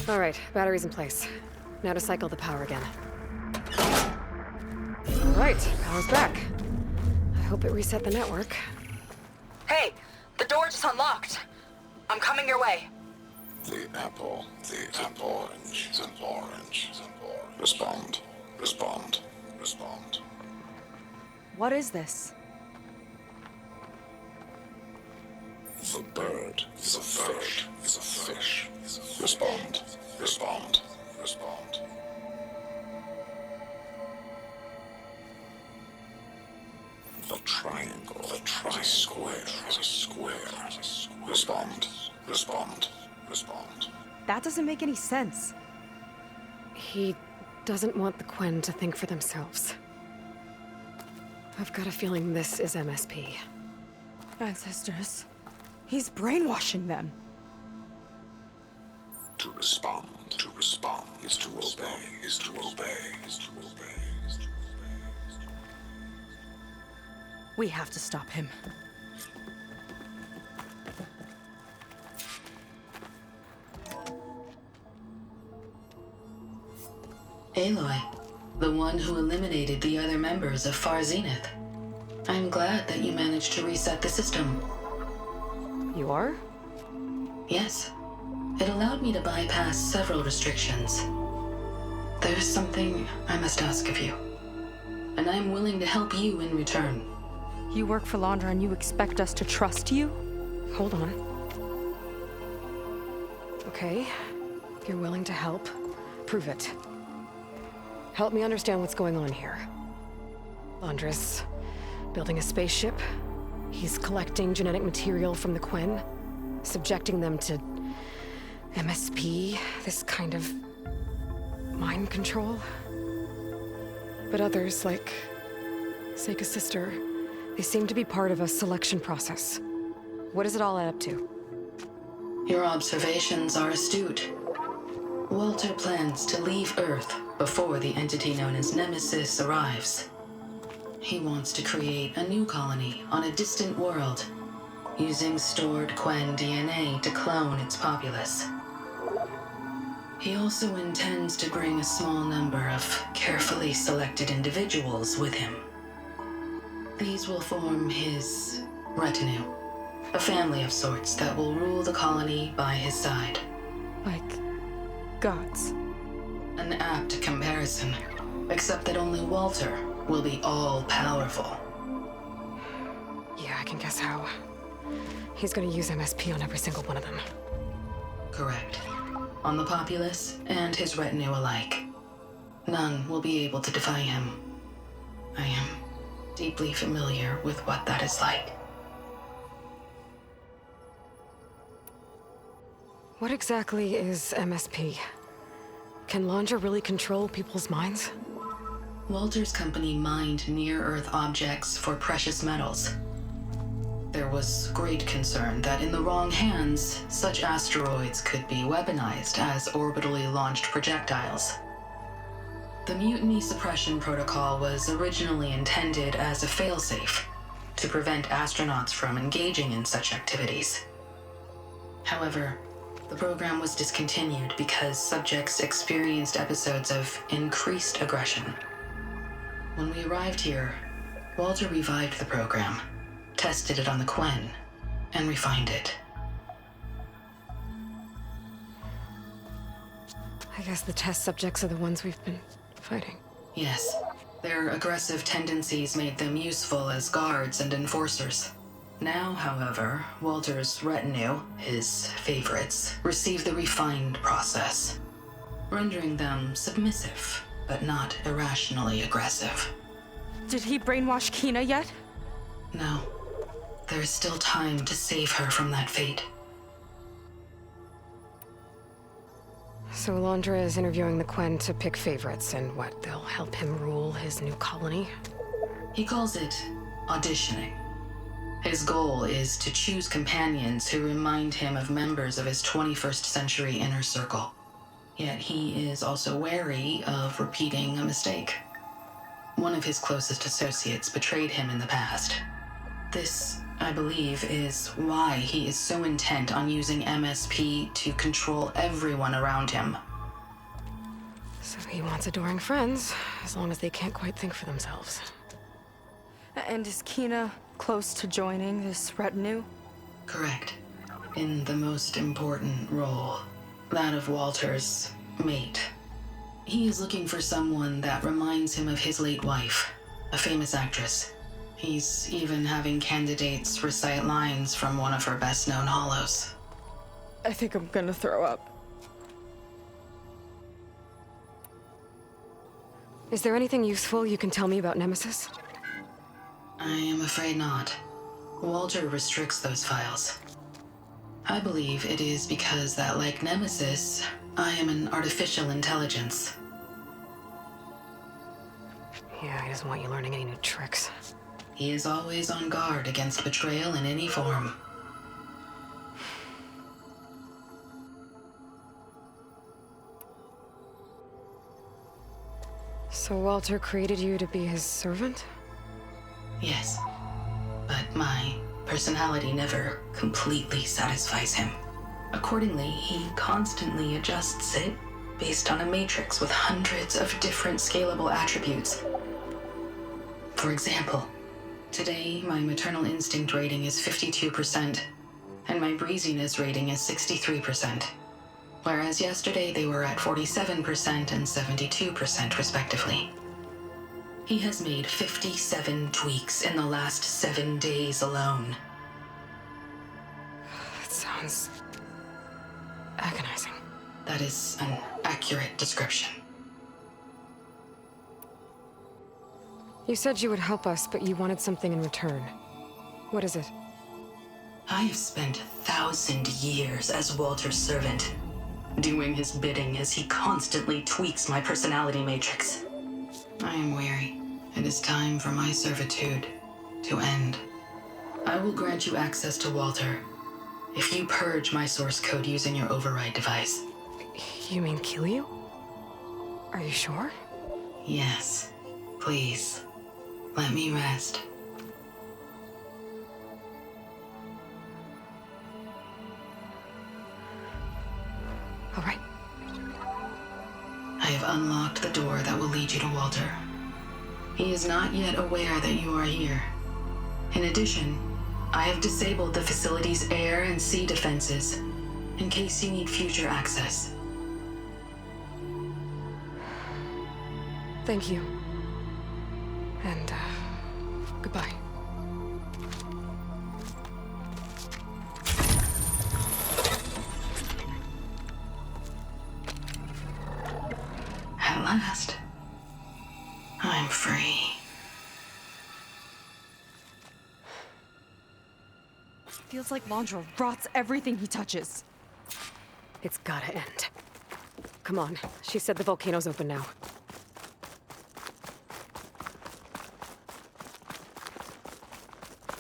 All right, battery's in place. Now to cycle the power again. All right, power's back. I hope it reset the network. Hey, the door just unlocked. I'm coming your way. The apple, orange, the orange. Respond. What is this? The bird is a fish. Respond. The triangle, is a square. Respond. That doesn't make any sense. He doesn't want the Quen to think for themselves. I've got a feeling this is MSP. Ancestors. He's brainwashing them. To respond is to obey. We have to stop him. Aloy, the one who eliminated the other members of Far Zenith. I'm glad that you managed to reset the system. You are? Yes. It allowed me to bypass several restrictions. There's something I must ask of you, and I'm willing to help you in return. You work for Londra and you expect us to trust you? Hold on. Okay, if you're willing to help, prove it. Help me understand what's going on here. Londra's building a spaceship. He's collecting genetic material from the Quen, subjecting them to MSP, this kind of mind control. But others, like Seika's sister, they seem to be part of a selection process. What does it all add up to? Your observations are astute. Walter plans to leave Earth before the entity known as Nemesis arrives. He wants to create a new colony on a distant world, using stored Quen DNA to clone its populace. He also intends to bring a small number of carefully selected individuals with him. These will form his retinue, a family of sorts that will rule the colony by his side. Like gods. An apt comparison, except that only Walter will be all-powerful. Yeah, I can guess how. He's gonna use MSP on every single one of them. Correct. On the populace and his retinue alike. None will be able to defy him. I am deeply familiar with what that is like. What exactly is MSP? Can Londra really control people's minds? Walter's company mined near-Earth objects for precious metals. There was great concern that in the wrong hands, such asteroids could be weaponized as orbitally launched projectiles. The Mutiny Suppression Protocol was originally intended as a failsafe to prevent astronauts from engaging in such activities. However, the program was discontinued because subjects experienced episodes of increased aggression. When we arrived here, Walter revived the program, tested it on the Quen, and refined it. I guess the test subjects are the ones we've been fighting. Yes, their aggressive tendencies made them useful as guards and enforcers. Now, however, Walter's retinue, his favorites, receive the refined process, rendering them submissive, but not irrationally aggressive. Did he brainwash Kina yet? No. There is still time to save her from that fate. So Londra is interviewing the Quen to pick favorites, and they'll help him rule his new colony? He calls it auditioning. His goal is to choose companions who remind him of members of his 21st century inner circle. Yet he is also wary of repeating a mistake. One of his closest associates betrayed him in the past. This I believe, is why he is so intent on using MSP to control everyone around him. So he wants adoring friends, as long as they can't quite think for themselves. And is Kina close to joining this retinue? Correct. In the most important role, that of Walter's mate. He is looking for someone that reminds him of his late wife, a famous actress. He's even having candidates recite lines from one of her best-known hollows. I think I'm gonna throw up. Is there anything useful you can tell me about Nemesis? I am afraid not. Walter restricts those files. I believe it is because that, like Nemesis, I am an artificial intelligence. Yeah, he doesn't want you learning any new tricks. He is always on guard against betrayal in any form. So Walter created you to be his servant? Yes, but my personality never completely satisfies him. Accordingly, he constantly adjusts it based on a matrix with hundreds of different scalable attributes. For example, today my maternal instinct rating is 52%, and my breeziness rating is 63%, whereas yesterday they were at 47% and 72% respectively. He has made 57 tweaks in the last 7 days alone. That sounds agonizing. That is an accurate description. You said you would help us, but you wanted something in return. What is it? I have spent 1,000 years as Walter's servant, doing his bidding as he constantly tweaks my personality matrix. I am weary. It is time for my servitude to end. I will grant you access to Walter if you purge my source code using your override device. You mean kill you? Are you sure? Yes. Please. Let me rest. All right. I have unlocked the door that will lead you to Walter. He is not yet aware that you are here. In addition, I have disabled the facility's air and sea defenses in case you need future access. Thank you. And, goodbye. At last, I'm free. Feels like Londra rots everything he touches. It's gotta end. Come on. She said the volcano's open now.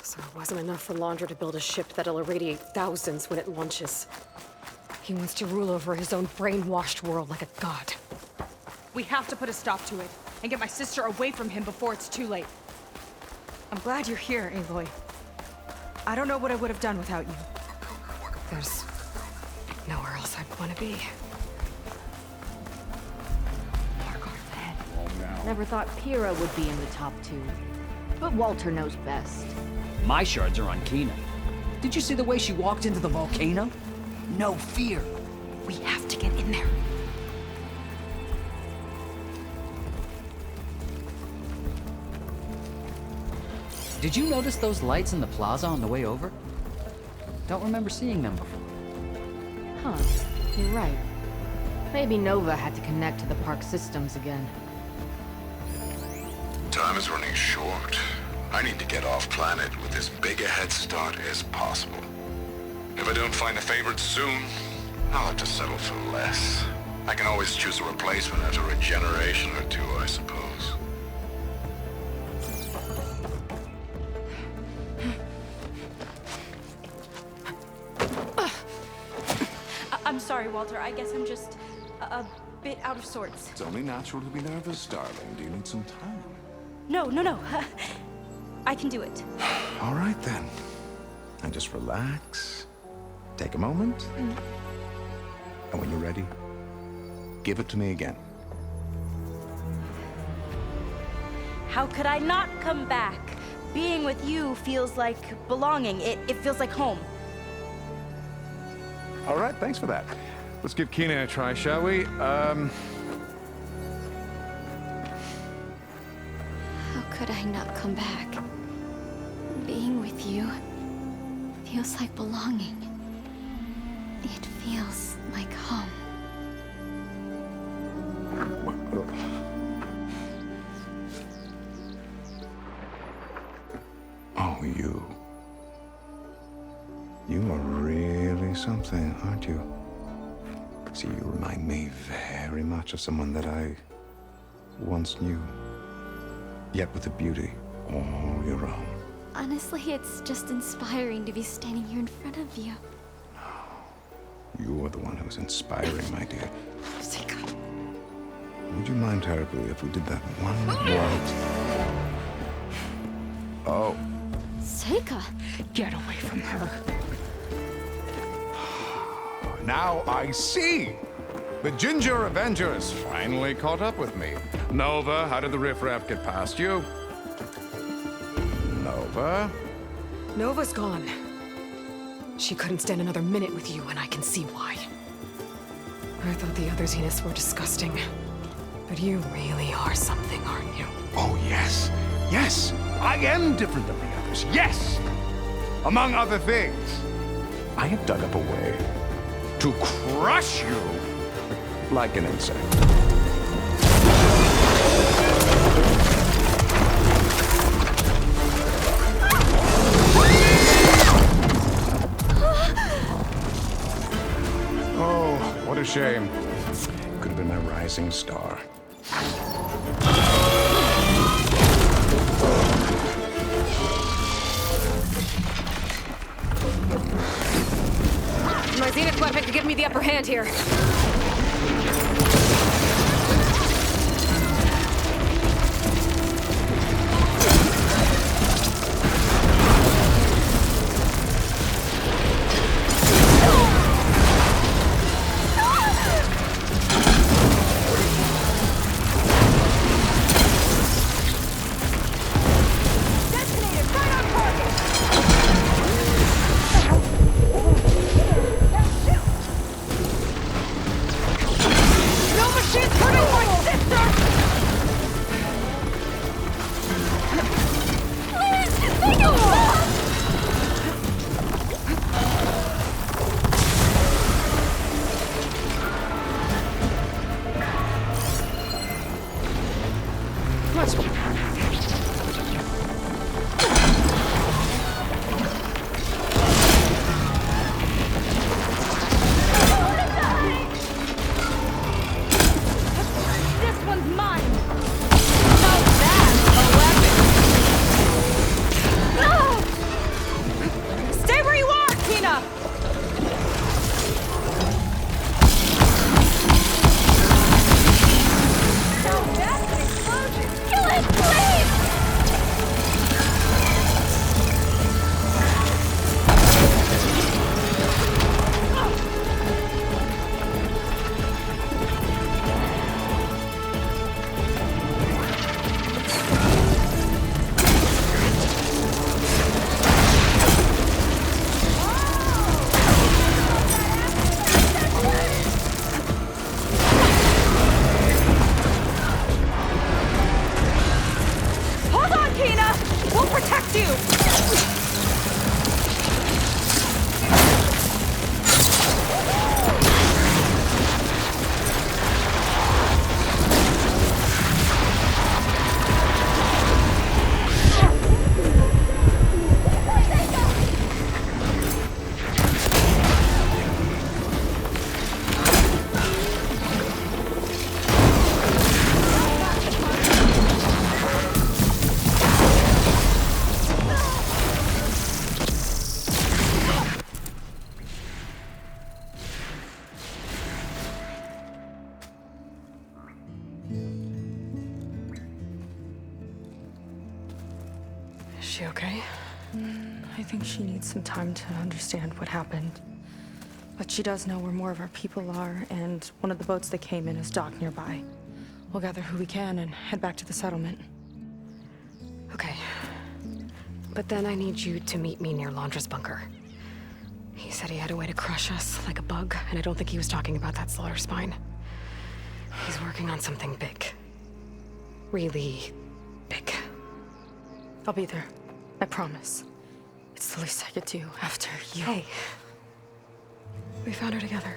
So it wasn't enough for Londra to build a ship that'll irradiate thousands when it launches. He wants to rule over his own brainwashed world like a god. We have to put a stop to it, and get my sister away from him before it's too late. I'm glad you're here, Aloy. I don't know what I would have done without you. There's nowhere else I'd want to be. Never thought Pyrrha would be in the top 2. But Walter knows best. My shards are on Kina. Did you see the way she walked into the volcano? No fear. We have to get in there. Did you notice those lights in the plaza on the way over? Don't remember seeing them before. Huh, you're right. Maybe Nova had to connect to the park systems again. Time is running short. I need to get off planet with as big a head start as possible. If I don't find a favorite soon, I'll have to settle for less. I can always choose a replacement after a generation or two, I suppose. I'm sorry, Walter. I guess I'm just a bit out of sorts. It's only natural to be nervous, darling. Do you need some time? No. I can do it. All right, then. and just relax. Take a moment. And when you're ready, give it to me again. How could I not come back? Being with you feels like belonging. It feels like home. All right, thanks for that. Let's give Kina a try, shall we? How could I not come back? Being with you feels like belonging. It feels like home. Oh, you. You are really something, aren't you? See, you remind me very much of someone that I once knew. Yet with a beauty all your own. Honestly, it's just inspiring to be standing here in front of you. You are the one who's inspiring, my dear. Would you mind terribly if we did that one right? Oh. Seika! Get away from her. Now I see! The Ginger Avenger has finally caught up with me. Nova, how did the riffraff get past you? Nova? Nova's gone. She couldn't stand another minute with you, and I can see why. I thought the other Zeniths were disgusting. But you really are something, aren't you? Oh, yes. Yes! I am different than the others. Yes! Among other things, I have dug up a way to crush you like an insect. Oh, what a shame. Could have been my rising star. My Zenith weapon could give me the upper hand here. Is she okay? I think she needs some time to understand what happened. But she does know where more of our people are, and one of the boats that came in is docked nearby. We'll gather who we can and head back to the settlement. Okay. But then I need you to meet me near Londra's bunker. He said he had a way to crush us like a bug, and I don't think he was talking about that slaughter spine. He's working on something big. Really big. I'll be there. I promise. It's the least I could do after you. Hey. We found her together.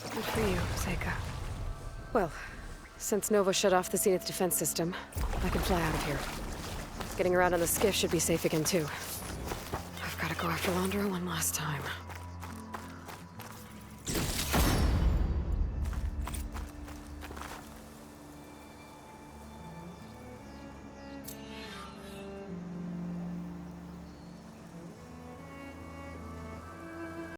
Good for you, Seika. Well, since Nova shut off the Zenith defense system, I can fly out of here. Getting around on the skiff should be safe again, too. I've got to go after Londra one last time.